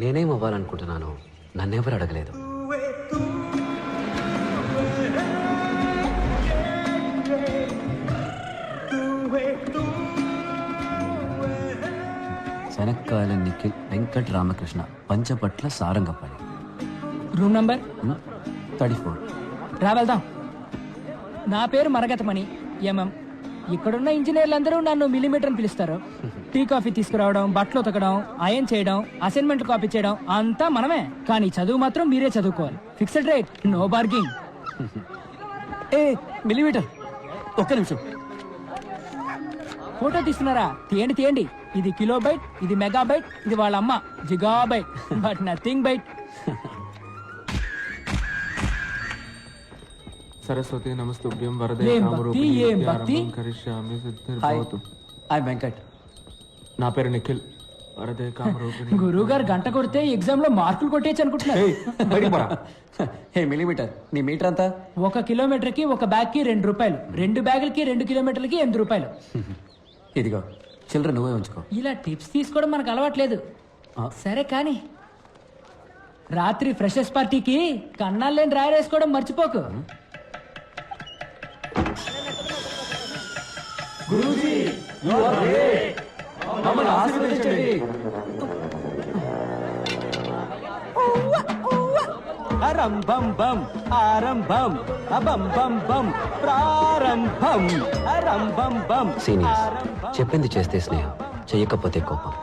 నేనేం అవ్వాలనుకుంటున్నానో నన్నెవరు అడగలేదు. శనక్కాయల నిఖిల్ వెంకట్ రామకృష్ణ పంచపట్ల సారంగపల్లి. Room number 34. రా వెళ్దాం. నా పేరు మరగతమణి ఎంఎం. ఇక్కడున్న ఇంజనీర్లందరూ నన్ను మిల్లీమీటర్ అని పిలుస్తారు. టీ కాఫీ తీసుకురావడం, బట్టలు ఉతకడం, అయన్ చేయడం, అసైన్మెంట్ కాపీ చేయడం అంతా మనమే. కానీ చదువు మాత్రం మీరే చదువుకోవాలి. Fixed rate, no bargaining. ఏ మిల్లీమీటర్, ఒక్క నిమిషం. ఫోటో తీస్తున్నారా? తీయండి తీయండి. ఇది కిలోబైట్, ఇది మెగాబైట్, ఇది వాళ్ళ అమ్మ gigabyte, but nothing byte. Saraswati నమస్తుభ్యం వరదే ఏం భక్తి, ఏం భక్తి. కరిష్యామి హాయ్, సిద్ధిర్భవతు. హాయ్ వెంకట్. నా పేరు నిఖిల్. వరదే కామరూపిణి. గురువు గారు గంట కొడితే ఎగ్జామ్ లో మార్కులు కొట్టేయచ్చు అనుకుంటున్నారు. హే మిల్లీమీటర్, నీ మీటర్ అంతా? 1 కిలోమీటర్ కి ఒక బ్యాగ్ కి 2 రూపాయలు, 2 బ్యాగులకి 2 కిలోమీటర్లకి 8 రూపాయలు. ఇదిగో చిల్లర నువ్వే ఉంచుకో. ఇలా టిప్స్ తీసుకోవడం మనకు అలవాట్లేదు. సరే కానీ రాత్రి ఫ్రెషర్స్ పార్టీకి కన్నాలు లేని డ్రైవర్ వేసుకోవడం మర్చిపోకు. అరంభం బం ఆరంభం అబం బం బం ప్రారంభం అరంభం బం. సీనియర్స్, చెప్పింది చేస్తే స్నేహం, చెయ్యకపోతే కోపం.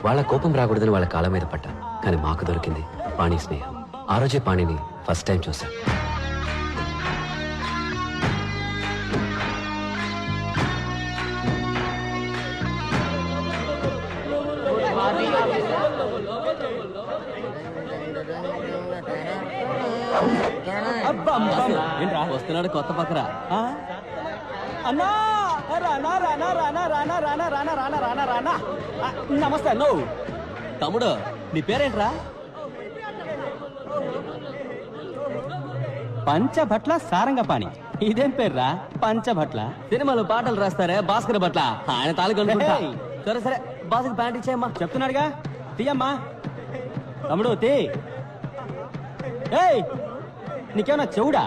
వాళ్ళ కోపం రాకూడదని వాళ్ళ కాళ్ళ మీద పడ్డాను, కానీ మాకు దొరికింది పాణి స్నేహం. ఆ రోజే పాణిని ఫస్ట్ టైం చూశాను. వస్తున్నాడు కొత్త పక్కరా. అన్నా రానా రానా రానా రానా రానా రానా రానా రానా రానా. నమస్తే అన్నో. తమ్ముడు నీ పేరేంట్రా? పంచభట్ల సారంగపాణి. ఇదేం పేర్రా పంచభట్ల? సినిమాలో పాటలు రాస్తారే భాస్కర్ భట్ల, ఆయన తాలూకా. సరే సరే, బాస్కి ప్యాంట్ ఇచ్చేయమ్మా. చెప్తున్నాడుగా, తీయమ్మా. తమ్ముడు తీ. ఏయ్, నీకేమన్నా చెవుడా?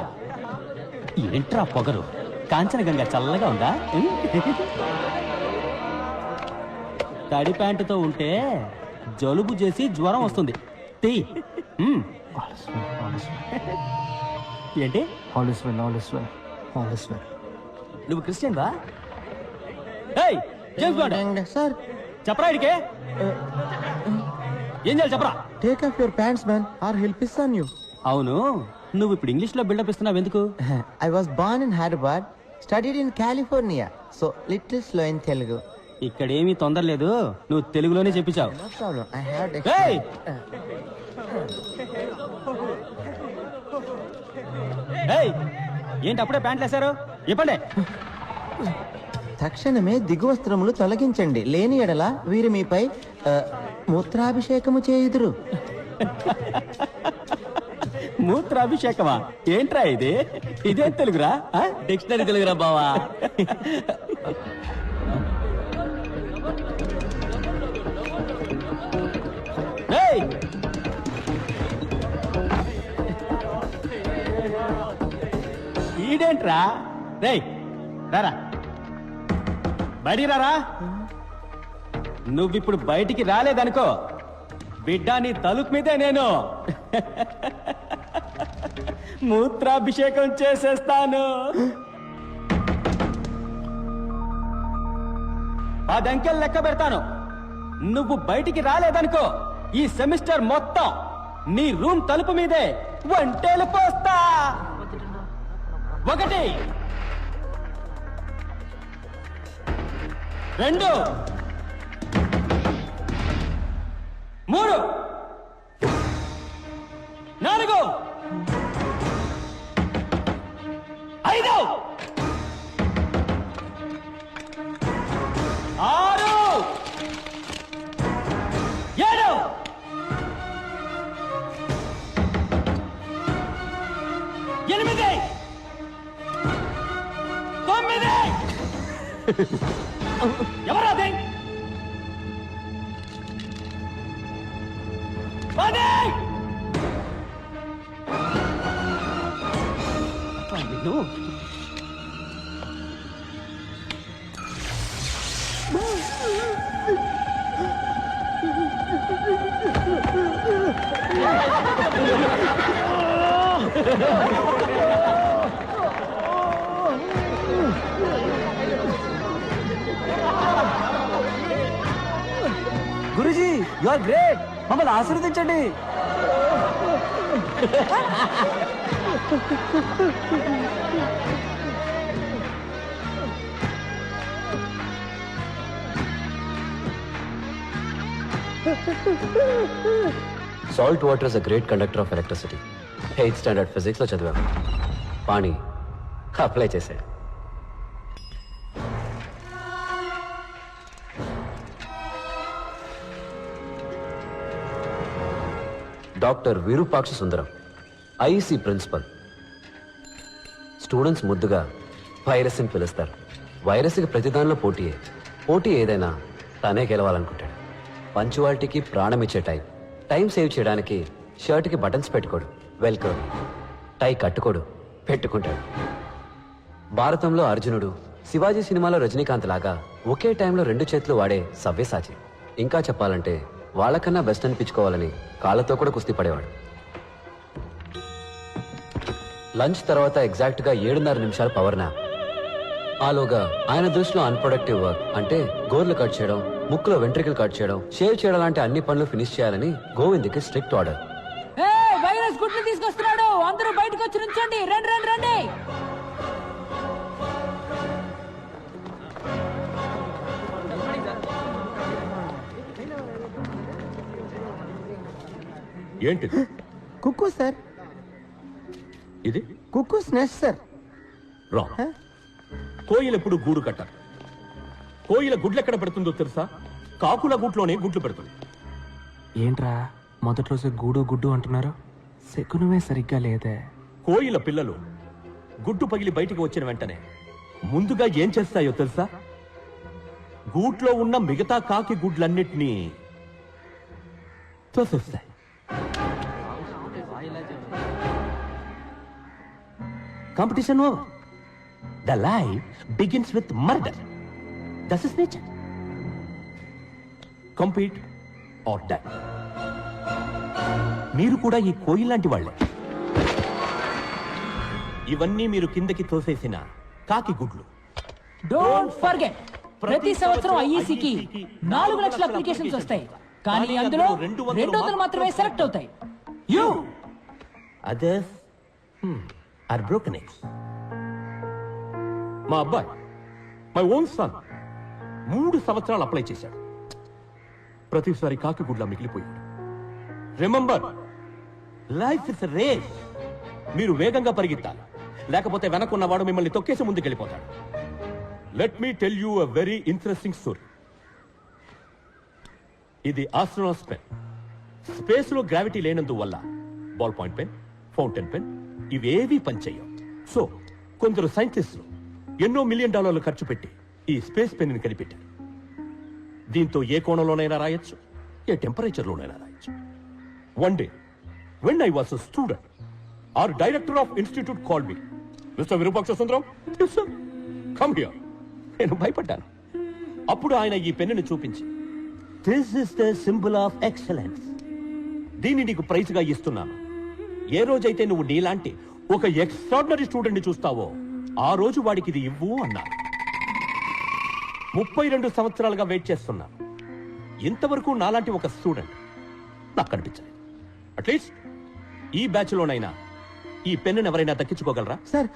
ఏంట్రా పొగరు? కాంచనగంగా చల్లగా ఉందా? తడి ప్యాంటుతో ఉంటే జలుబు చేసి జ్వరం వస్తుంది. తీ. ఏంటి? నువ్వు క్రిస్టియన్ వా? సార్ చెప్పరా ఇడికే. ఏం చేయాలి చెప్పరా? Take off your pants man, or help ఇస్తాను యూ. అవును, నువ్వు ఇప్పుడు ఇంగ్లీష్ లో బిల్డప్ ఇస్తున్నావు ఎందుకు? I was born in Hyderabad, studied in California, so little slow in Telugu. ఇక్కడేమీ తొందర లేదు, నువ్వు తెలుగులోనే చెప్పించావు. No problem, I have Hey! ఏయ్, ఏంటి అప్పుడే ప్యాంట్లు వేశారు? ఇవ్వండి. తక్షణమే దిగు వస్త్రములు తొలగించండి, లేని ఎడల వీరు మీపై మూత్రాభిషేకము చేయుదురు. మూత్రాభిషేకమా? ఏంట్రా ఇది? ఇదేం తెలుగురా? డిక్షనరీ తెలుగురా బావా. ఈడేంట్రా? రేయ్ రారా, బయటికి రారా. నువ్విప్పుడు బయటికి రాలేదనుకో, బిడ్డ నీ తలుపు మీదే నేను మూత్రాభిషేకం చేసేస్తాను. 10 అంకెలు లెక్క పెడతాను. నువ్వు బయటికి రాలేదనుకో, ఈ సెమిస్టర్ మొత్తం నీ రూమ్ తలుపు మీదే వంటేలు పోస్తా. 1 2 3 4 5 6 7 8 9 ఎవరాది? నువ్వు గురుజీ యు ఆర్ గ్రేట్, మమ్మల్ని ఆశీర్వదించండి. Salt water is a great conductor of electricity. 8th standard physics లో చదివాం. పాణి అప్లై చేశాడు. డాక్టర్ విరూపాక్ష సుందరం, ఐఈసీ ప్రిన్సిపల్. స్టూడెంట్స్ ముద్దుగా వైరస్ అని పిలుస్తారు. వైరస్కి ప్రతిదానిలో పోటీయే. పోటీ ఏదైనా తనే గెలవాలనుకుంటాడు. పంచువాలిటీకి ప్రాణం ఇచ్చే టైం సేవ్ చేయడానికి షర్ట్కి బటన్స్ పెట్టుకోడు, వెల్క్రో. టై కట్టుకోడు, పెట్టుకుంటాడు. భారతంలో అర్జునుడు, శివాజీ సినిమాలో రజనీకాంత్ లాగా ఒకే టైంలో 2 చేతులు వాడే సవ్యసాచి. ఇంకా చెప్పాలంటే వాళ్ళకన్నా బెస్ట్ అనిపించుకోవాలని కాళ్ళతో కూడా కుస్తీ పడేవాడు. లంచ్ తర్వాత ఎగ్జాక్ట్ గా 7:30 నిమిషాలు పవర్ నాప్. ఆలోగా ఆయన దృష్టిలో అన్ప్రొడక్టివ్ వర్క్ అంటే గోర్లు కట్ చేయడం, ముక్కులో వెంట్రికలు కట్ చేయడం, షేవ్ చేయడం లాంటి అన్ని పనులు ఫినిష్ చేయాలని గోవింద్కి స్ట్రిక్ట్ ఆర్డర్. వైరస్ గుడ్లు తీసుకొస్తున్నాడు, అందరూ బయటకు వచ్చి నుంచండి. రండి రండి రండి. ఏంటిది? కుక్కు సార్, ఇది కుక్కు స్నెస్ట్ సార్. రాంగ్. కోయిల ఎప్పుడు గూడు కట్టారు. కోయిల గుడ్లు ఎక్కడ పెడుతుందో తెలుసా? కాకుల గూట్లోనే గుడ్లు పెడుతుంది. ఏంట్రా మొదటి రోజు గూడు గుడ్డు అంటున్నారు? శకునమే సరిగ్గా లేదే. కోయిల పిల్లలు గుడ్డు పగిలి బయటికి వచ్చిన వెంటనే ముందుగా ఏం చేస్తాయో తెలుసా? గూట్లో ఉన్న మిగతా కాకి గుడ్లన్నిటినీ తోసేస్తాయి. Competition over. The life begins with murder. That's is nature. Compete or die. మీరు కూడా ఈ కోయి లాంటి వాళ్ళే. ఇవన్నీ మీరు కిందకి తోసేసిన కాకి గుడ్లు. డోంట్ ఫర్గెట్, ప్రతి సంవత్సరం ఐఈసీకి 4 లక్షల అప్లికేషన్స్ వస్తాయి, కానీ అందులో 200 మాత్రమే సెలెక్ట్ అవుతాయి. You others are broken eggs. మా అబ్బాయి, మై ఓన్ సన్, 3 సంవత్సరాలు అప్లై చేశాడు. ప్రతిసారి కాకి గుడ్లా మిగిలిపోయాడు. Remember, life is race. మీరు వేగంగా పరిగెత్తాలి, లేకపోతే వెనకున్నవాడు మిమ్మల్ని తొక్కేసి ముందుకెళ్ళిపోతాడు. Let me tell you a very interesting story. ఇది ఆస్ట్రోనాట్స్ పెన్. స్పేస్ లో గ్రావిటీ లేనందువల్ల ball point pen, fountain pen ఇవేవీ పనిచేయవు. సో కొందరు సైంటిస్టులు ఎన్నో $1 మిలియన్ ఖర్చు పెట్టి ఈ స్పేస్ పెన్ ని కనిపెట్టారు. దీంతో ఏ కోణంలోనైనా రాయొచ్చు, ఏ టెంపరేచర్లోనైనా రాయొచ్చు. One day when I was a student, our director of institute called me. Mr. Virupaksha Sundaram, yes sir, come here. నేను భయపడ్డాను. అప్పుడు ఆయన ఈ పెన్నుని చూపించి, this is the symbol of excellence. దీన్ని నీకు ప్రైజ్ గా ఇస్తున్నాను. ఏ రోజైతే నువ్వు నీలాంటి ఒక ఎక్స్ట్రాడినరీ స్టూడెంట్ ని చూస్తావో ఆ రోజు వాడికి ఇది ఇవ్వు అన్నాను. 32 సంవత్సరాలుగా వెయిట్ చేస్తున్నాను. ఇంతవరకు నాలాంటి ఒక స్టూడెంట్ నాకు కనిపించలేదు. అట్లీస్ట్ ఈ బ్యాచ్ లోనైనా ఈ పెన్నును ఎవరైనా దక్కించుకోగలరా? Sir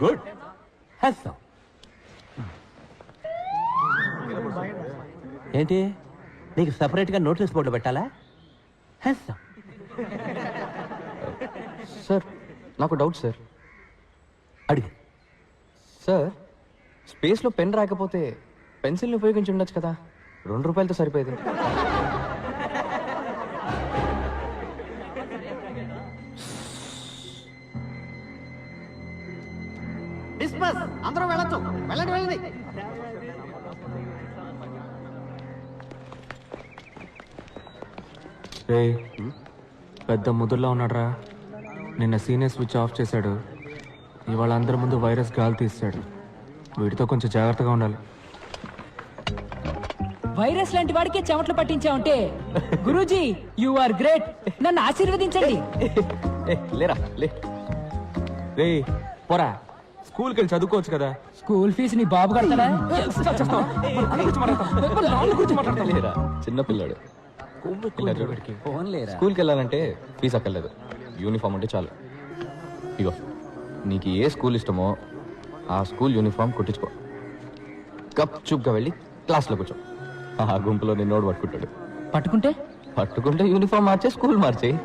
good. ఏంటి, నీకు సెపరేట్ గా నోటీస్ బోర్డు పెట్టాలా? సార్ నాకు డౌట్ సార్. అడిగి. సార్ స్పేస్లో పెన్ రాకపోతే పెన్సిల్ని ఉపయోగించి ఉండొచ్చు కదా, ₹2 సరిపోయేది. అందరూ వెళ్ళొచ్చు, వెళ్ళండి వెళ్ళండి. రే పెద్ద ముదురులో ఉన్నాడ్రా. నిన్న సీనియర్ స్విచ్ ఆఫ్ చేశాడు, ఇవాళ అందరి ముందు వైరస్ గాలి తీస్తాడు. వీటితో కొంచెం జాగ్రత్తగా ఉండాలి. వైరస్ లాంటి వాడికి చెమటలు పట్టించావంటే గురూజీ యు ఆర్ గ్రేట్. నన్ను ఆశీర్వదించండి. లేరా లే రే పోరా, స్కూల్కి వెళ్ళి చదువుకోవచ్చు కదా. స్కూల్ ఫీజు నీ బాబు కడతాడా? లేరా చిన్నపిల్లాడు. స్కూల్కి వెళ్ళాలంటే ఫీజు అక్కర్లేదు, యూనిఫామ్ ఉంటే చాలు. ఇగో నీకు ఏ స్కూల్ ఇష్టమో ఆ స్కూల్ యూనిఫామ్ కుట్టించుకో. కప్ చుప్గా వెళ్ళి క్లాస్లో కూర్చో. ఆ గుంపులో నిన్నోడు పట్టుకుంటాడు. పట్టుకుంటే పట్టుకుంటే యూనిఫామ్ మార్చే స్కూల్ మార్చేయి.